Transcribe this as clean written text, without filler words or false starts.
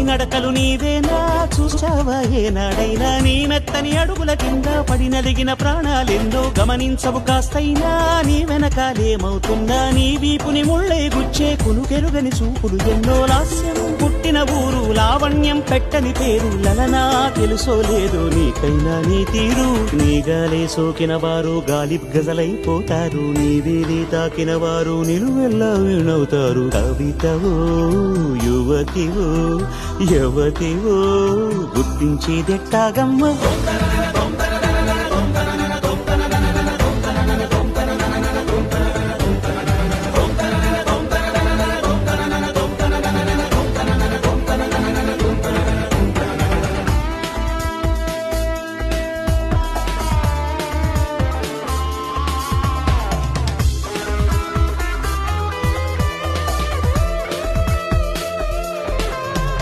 నడకలు నీవేనా చూసావా ఏనాడైనా నీ మెత్తని అడుగుల కింద పడి నలిగిన ప్రాణాలెందో గమనించవు కాస్తైనా నీ వెనకాలేమవుతుందా నీ వీపుని ముళ్ళే గుచ్చే కునుకెరుగని చూపులు ఎన్నో లాస్యం పుట్టిన ఊరు లావణ్యం పెట్టని పేరు లలనా తెలుసో లేదో నీకైనా నీ తీరు నీ గాలే సోకిన వారు గాలి గజలైపోతారు నీ వేలి తాకిన వారు నిలువెల్లా వీణవుతారు కవితవో యువతివో యవతివో గుర్తించేదెట్టాగమ్మ